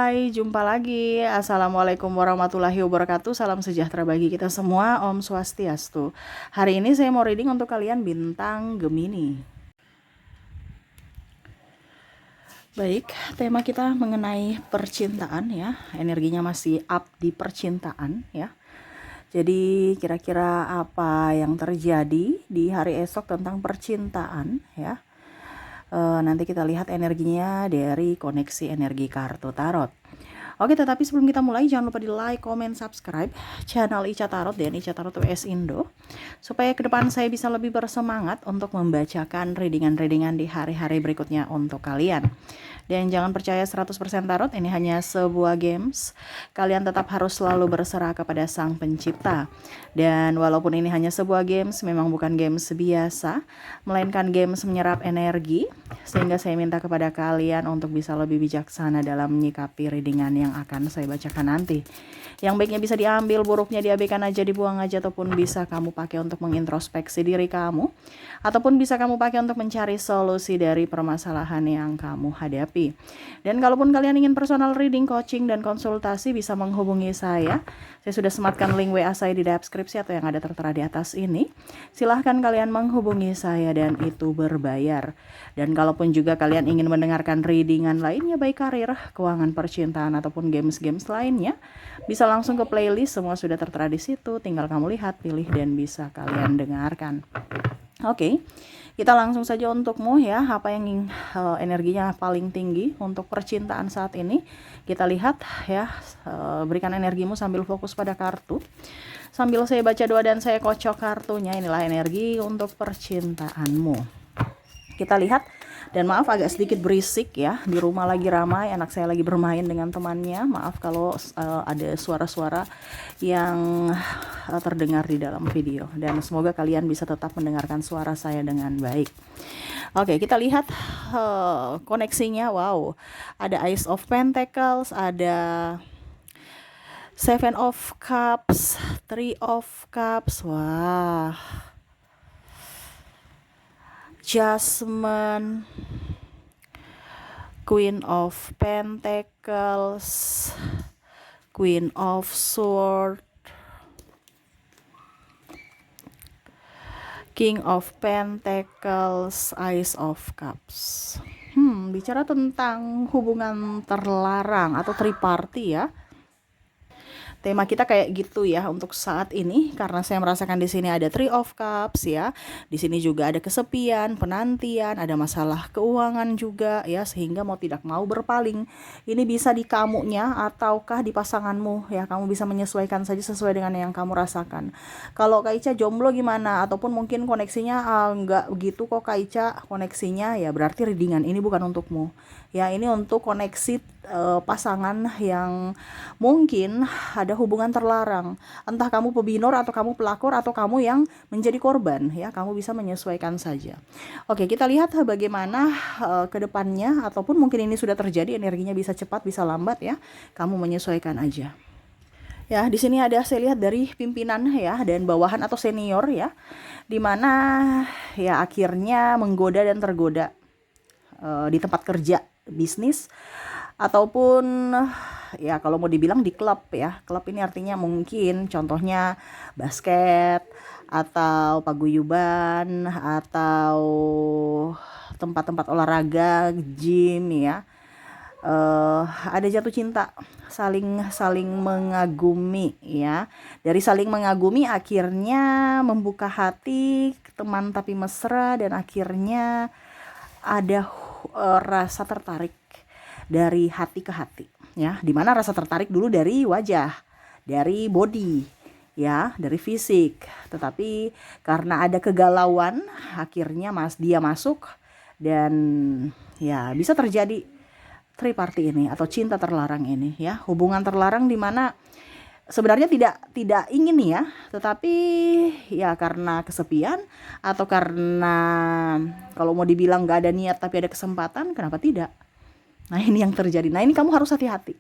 Hai, jumpa lagi. Assalamualaikum warahmatullahi wabarakatuh. Salam sejahtera bagi kita semua. Om Swastiastu. Hari ini saya mau reading untuk kalian bintang Gemini. Baik, tema kita mengenai percintaan ya. Energinya masih up di percintaan ya. Jadi kira-kira apa yang terjadi di hari esok tentang percintaan ya. Nanti kita lihat energinya dari koneksi energi kartu tarot. Oke, tetapi sebelum kita mulai jangan lupa di like, comment, subscribe channel Ica Tarot dan Ica Tarot WS Indo supaya ke depan saya bisa lebih bersemangat untuk membacakan readingan-readingan di hari-hari berikutnya untuk kalian. Dan jangan percaya 100% tarot, ini hanya sebuah games. Kalian tetap harus selalu berserah kepada Sang Pencipta. Dan walaupun ini hanya sebuah games, memang bukan games biasa, melainkan games menyerap energi, sehingga saya minta kepada kalian untuk bisa lebih bijaksana dalam menyikapi readingan yang akan saya bacakan nanti. Yang baiknya bisa diambil, buruknya diabaikan aja, dibuang aja, ataupun bisa kamu pakai untuk mengintrospeksi diri kamu, ataupun bisa kamu pakai untuk mencari solusi dari permasalahan yang kamu hadapi. Dan kalaupun kalian ingin personal reading, coaching, dan konsultasi, bisa menghubungi saya. Saya sudah sematkan link WA saya di deskripsi atau yang ada tertera di atas ini. Silahkan kalian menghubungi saya dan itu berbayar. Dan kalaupun juga kalian ingin mendengarkan readingan lainnya, baik karir, keuangan, percintaan, ataupun games-games lainnya, bisa langsung ke playlist, semua sudah tertera di situ. Tinggal kamu lihat, pilih, dan bisa kalian dengarkan. Oke, kita langsung saja untukmu ya, apa yang energinya paling tinggi untuk percintaan saat ini. Kita lihat ya, berikan energimu sambil fokus pada kartu. Sambil saya baca doa dan saya kocok kartunya, inilah energi untuk percintaanmu. Kita lihat, dan maaf agak sedikit berisik ya, di rumah lagi ramai, anak saya lagi bermain dengan temannya. Maaf kalau ada suara-suara yang terdengar di dalam video, dan semoga kalian bisa tetap mendengarkan suara saya dengan baik. Oke, kita lihat koneksinya. Wow, ada Ace of Pentacles, ada Seven of Cups, Three of Cups. Wah, Jasmine, Queen of Pentacles, Queen of Swords, King of Pentacles, Ace of Cups. Bicara tentang hubungan terlarang atau triparty ya. Tema kita kayak gitu ya untuk saat ini, karena saya merasakan di sini ada Three of Cups ya. Di sini juga ada kesepian, penantian, ada masalah keuangan juga ya, sehingga mau tidak mau berpaling. Ini bisa di kamunya ataukah di pasanganmu ya. Kamu bisa menyesuaikan saja sesuai dengan yang kamu rasakan. Kalau Kak Ica jomblo gimana? Ataupun mungkin koneksinya enggak begitu kok Kak Ica koneksinya, ya berarti readingan ini bukan untukmu. Ya, ini untuk koneksi pasangan yang mungkin ada hubungan terlarang. Entah kamu pebinor atau kamu pelakor atau kamu yang menjadi korban ya, kamu bisa menyesuaikan saja. Oke, kita lihat bagaimana ke depannya, ataupun mungkin ini sudah terjadi, energinya bisa cepat bisa lambat ya. Kamu menyesuaikan aja. Ya, di sini ada saya lihat dari pimpinan ya dan bawahan atau senior ya, dimana ya akhirnya menggoda dan tergoda di tempat kerja, bisnis, ataupun ya kalau mau dibilang di klub ya. Klub ini artinya mungkin contohnya basket atau paguyuban atau tempat-tempat olahraga, gym ya. Ada jatuh cinta, saling mengagumi ya. Dari saling mengagumi akhirnya membuka hati, teman tapi mesra, dan akhirnya ada rasa tertarik dari hati ke hati ya, dimana rasa tertarik dulu dari wajah, dari body ya, dari fisik, tetapi karena ada kegalauan akhirnya dia masuk, dan ya bisa terjadi triparty ini atau cinta terlarang ini ya. Hubungan terlarang dimana sebenarnya tidak ingin ya, tetapi ya karena kesepian atau karena kalau mau dibilang gak ada niat tapi ada kesempatan, kenapa tidak? Nah, ini yang terjadi. Nah, ini kamu harus hati-hati.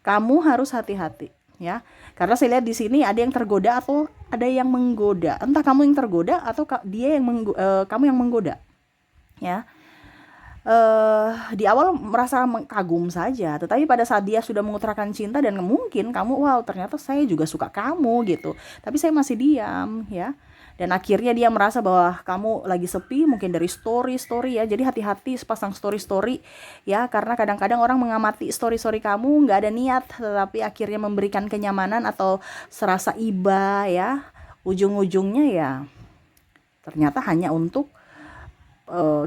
Kamu harus hati-hati ya. Karena saya lihat di sini ada yang tergoda atau ada yang menggoda. Entah kamu yang tergoda atau dia yang kamu yang menggoda. Ya. di awal merasa kagum saja, tetapi pada saat dia sudah mengutarakan cinta dan mungkin kamu, wow ternyata saya juga suka kamu gitu, tapi saya masih diam ya. Dan akhirnya dia merasa bahwa kamu lagi sepi, mungkin dari story ya. Jadi hati-hati sepasang story ya, karena kadang-kadang orang mengamati story kamu nggak ada niat, tetapi akhirnya memberikan kenyamanan atau serasa iba ya. Ujung-ujungnya ya ternyata hanya untuk eh,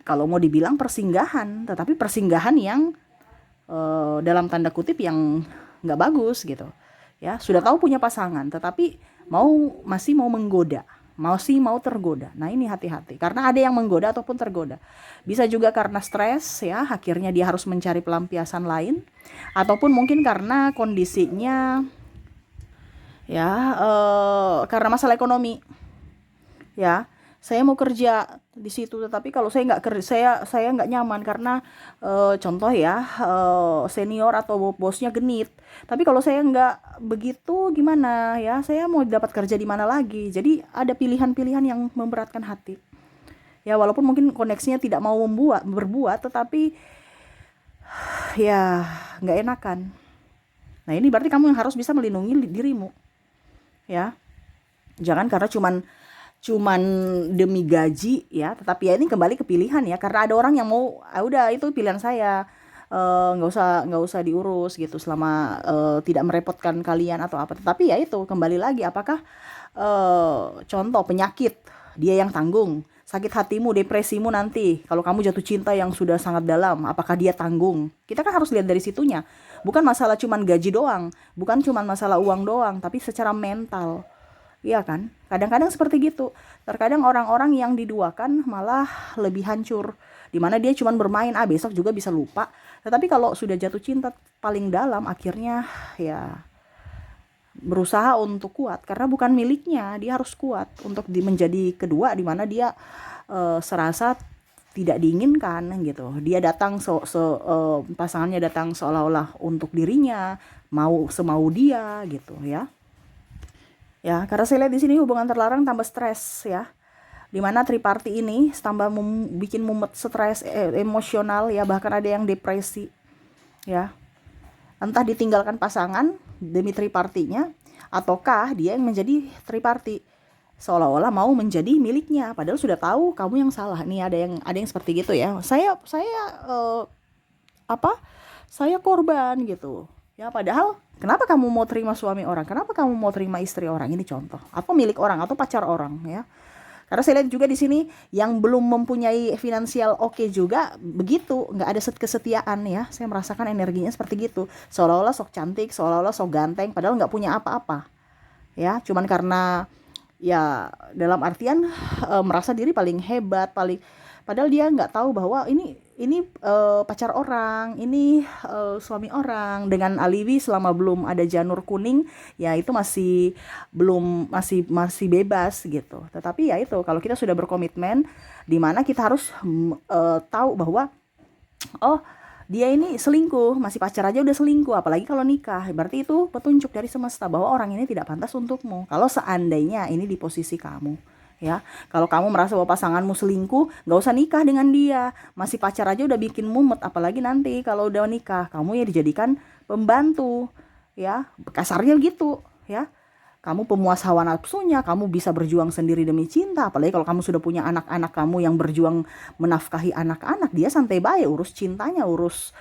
kalau mau dibilang persinggahan, tetapi persinggahan yang dalam tanda kutip yang nggak bagus gitu ya. Sudah tahu punya pasangan tetapi masih mau menggoda, masih mau tergoda. Nah ini hati-hati, karena ada yang menggoda ataupun tergoda. Bisa juga karena stres ya, akhirnya dia harus mencari pelampiasan lain, ataupun mungkin karena kondisinya ya karena masalah ekonomi ya. Saya mau kerja di situ, tetapi kalau saya nggak kerja, saya nggak nyaman karena contoh ya, senior atau bosnya genit. Tapi kalau saya nggak begitu gimana ya, saya mau dapat kerja di mana lagi. Jadi ada pilihan-pilihan yang memberatkan hati ya, walaupun mungkin koneksinya tidak mau berbuat, tetapi ya nggak enakan. Nah ini berarti kamu yang harus bisa melindungi dirimu ya. Jangan karena cuman demi gaji ya, tetapi ya ini kembali ke pilihan ya, karena ada orang yang mau udah itu pilihan saya, nggak usah diurus gitu selama tidak merepotkan kalian atau apa. Tetapi ya itu kembali lagi, apakah contoh penyakit dia yang tanggung, sakit hatimu, depresimu nanti kalau kamu jatuh cinta yang sudah sangat dalam, apakah dia tanggung? Kita kan harus lihat dari situnya, bukan masalah cuman gaji doang, bukan cuman masalah uang doang, tapi secara mental. Iya kan? Kadang-kadang seperti gitu. Terkadang orang-orang yang diduakan malah lebih hancur. Dimana dia cuma bermain, besok juga bisa lupa. Tetapi kalau sudah jatuh cinta paling dalam, akhirnya ya berusaha untuk kuat. Karena bukan miliknya, dia harus kuat untuk menjadi kedua, dimana dia serasa tidak diinginkan gitu. Dia datang pasangannya datang seolah-olah untuk dirinya, semau dia gitu ya. Ya, karena saya lihat di sini hubungan terlarang tambah stres ya. Dimana triparty ini tambah bikin mumet, stres, emosional ya, bahkan ada yang depresi ya. Entah ditinggalkan pasangan demi tripartinya, ataukah dia yang menjadi triparty seolah-olah mau menjadi miliknya, padahal sudah tahu kamu yang salah. Nih ada yang seperti gitu ya. Saya saya korban gitu ya, padahal kenapa kamu mau terima suami orang, kenapa kamu mau terima istri orang, ini contoh, atau milik orang atau pacar orang ya. Karena saya lihat juga di sini yang belum mempunyai finansial oke juga begitu, nggak ada kesetiaan ya. Saya merasakan energinya seperti gitu, seolah-olah sok cantik, seolah-olah sok ganteng, padahal nggak punya apa-apa ya, cuman karena ya dalam artian merasa diri paling hebat, padahal dia nggak tahu bahwa ini pacar orang, ini suami orang, dengan alibi selama belum ada janur kuning ya itu masih bebas gitu. Tetapi ya itu, kalau kita sudah berkomitmen, di mana kita harus tahu bahwa oh dia ini selingkuh, masih pacar aja udah selingkuh, apalagi kalau nikah, berarti itu petunjuk dari semesta bahwa orang ini tidak pantas untukmu. Kalau seandainya ini di posisi kamu ya, kalau kamu merasa bahwa pasanganmu selingkuh, nggak usah nikah dengan dia, masih pacar aja udah bikin mumet, apalagi nanti kalau udah nikah kamu ya dijadikan pembantu ya, kasarnya gitu ya. Kamu pemuas hawa nafsunya, kamu bisa berjuang sendiri demi cinta, apalagi kalau kamu sudah punya anak-anak kamu yang berjuang menafkahi anak-anak, dia santai baik urus cintanya, urus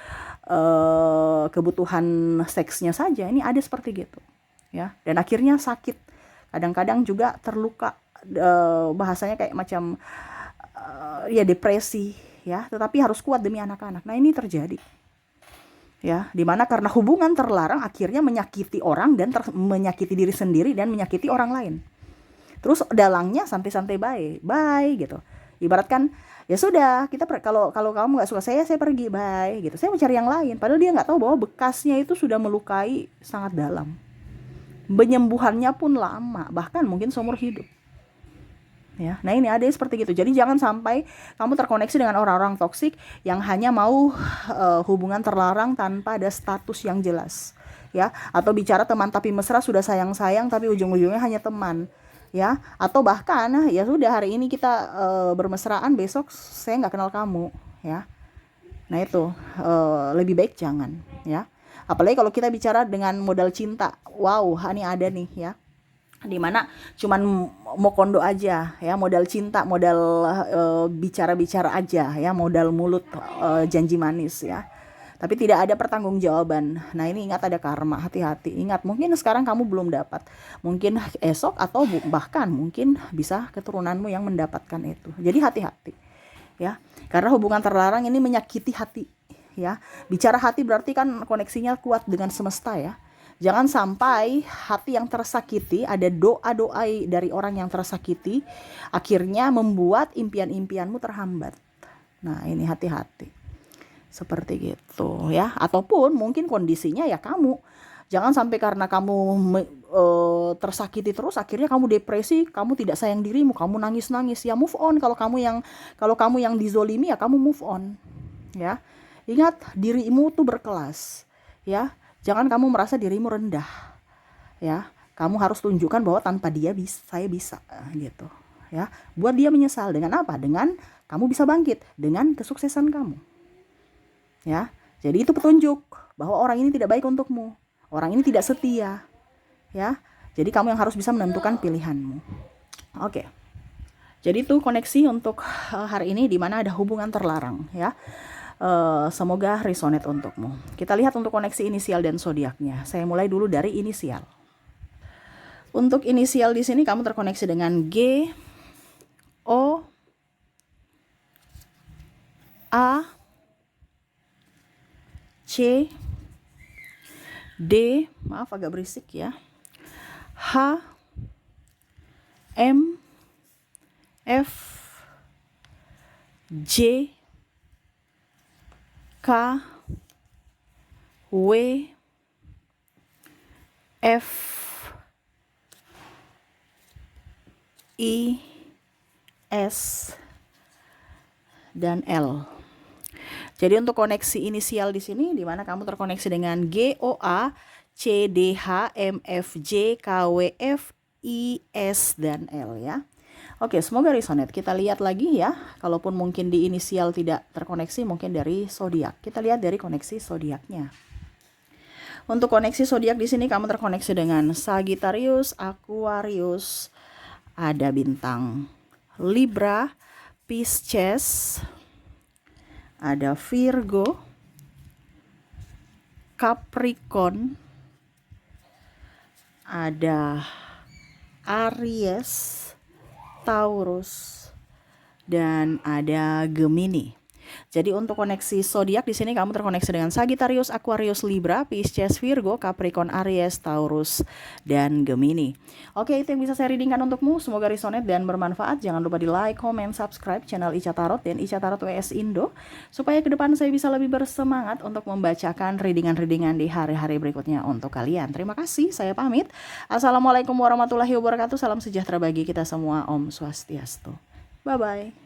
kebutuhan seksnya saja. Ini ada seperti gitu ya, dan akhirnya sakit, kadang-kadang juga terluka, bahasanya kayak macam ya depresi ya, tetapi harus kuat demi anak-anak. Nah ini terjadi ya, dimana karena hubungan terlarang akhirnya menyakiti orang dan menyakiti diri sendiri dan menyakiti orang lain. Terus dalangnya santai-santai bye gitu. Ibaratkan ya sudah, kita kalau kamu nggak suka saya pergi, bye gitu, saya mencari yang lain. Padahal dia nggak tahu bahwa bekasnya itu sudah melukai sangat dalam, penyembuhannya pun lama, bahkan mungkin seumur hidup ya. Nah ini ada seperti gitu. Jadi jangan sampai kamu terkoneksi dengan orang-orang toksik yang hanya mau hubungan terlarang tanpa ada status yang jelas ya, atau bicara teman tapi mesra, sudah sayang-sayang tapi ujung-ujungnya hanya teman ya, atau bahkan ya sudah hari ini kita bermesraan, besok saya nggak kenal kamu ya. Nah itu lebih baik jangan ya. Apalagi kalau kita bicara dengan modal cinta. Wow, ini ada nih ya. Dimana cuman mau kondo aja ya, modal cinta, modal bicara-bicara aja ya, modal mulut, janji manis ya. Tapi tidak ada pertanggungjawaban. Nah ini ingat ada karma, hati-hati. Ingat mungkin sekarang kamu belum dapat, mungkin esok atau bahkan mungkin bisa keturunanmu yang mendapatkan itu. Jadi hati-hati ya, karena hubungan terlarang ini menyakiti hati ya. Bicara hati berarti kan koneksinya kuat dengan semesta ya. Jangan sampai hati yang tersakiti, ada doa-doa dari orang yang tersakiti, akhirnya membuat impian-impianmu terhambat. Nah ini hati-hati, seperti gitu ya. Ataupun mungkin kondisinya ya kamu, jangan sampai karena kamu tersakiti terus akhirnya kamu depresi, kamu tidak sayang dirimu, kamu nangis-nangis. Ya move on. Kalau kamu yang dizolimi ya kamu move on ya. Ingat dirimu tuh berkelas ya. Jangan kamu merasa dirimu rendah ya. Kamu harus tunjukkan bahwa tanpa dia saya bisa gitu ya. Buat dia menyesal dengan apa? Dengan kamu bisa bangkit dengan kesuksesan kamu ya. Jadi itu petunjuk bahwa orang ini tidak baik untukmu, orang ini tidak setia ya. Jadi kamu yang harus bisa menentukan pilihanmu. Oke. Jadi itu koneksi untuk hari ini, di mana ada hubungan terlarang ya. Semoga resonate untukmu. Kita lihat untuk koneksi inisial dan zodiaknya. Saya mulai dulu dari inisial. Untuk inisial di sini kamu terkoneksi dengan G, O, A, C, D, maaf agak berisik ya, H, M, F, J, K, W, F, I, S, dan L. Jadi untuk koneksi inisial di sini, di mana kamu terkoneksi dengan G, O, A, C, D, H, M, F, J, K, W, F, I, S, dan L ya. Oke, semoga resonate. Kita lihat lagi ya. Kalaupun mungkin di inisial tidak terkoneksi, mungkin dari zodiak. Kita lihat dari koneksi zodiaknya. Untuk koneksi zodiak di sini kamu terkoneksi dengan Sagittarius, Aquarius, ada bintang Libra, Pisces, ada Virgo, Capricorn, ada Aries, Taurus, dan ada Gemini. Jadi untuk koneksi zodiak di sini kamu terkoneksi dengan Sagittarius, Aquarius, Libra, Pisces, Virgo, Capricorn, Aries, Taurus, dan Gemini. Oke, itu yang bisa saya readingkan untukmu. Semoga resonate dan bermanfaat. Jangan lupa di like, comment, subscribe channel Ica Tarot dan Ica Tarot WS Indo, supaya ke depan saya bisa lebih bersemangat untuk membacakan readingan-readingan di hari-hari berikutnya untuk kalian. Terima kasih, saya pamit. Assalamualaikum warahmatullahi wabarakatuh. Salam sejahtera bagi kita semua. Om Swastiastu. Bye-bye.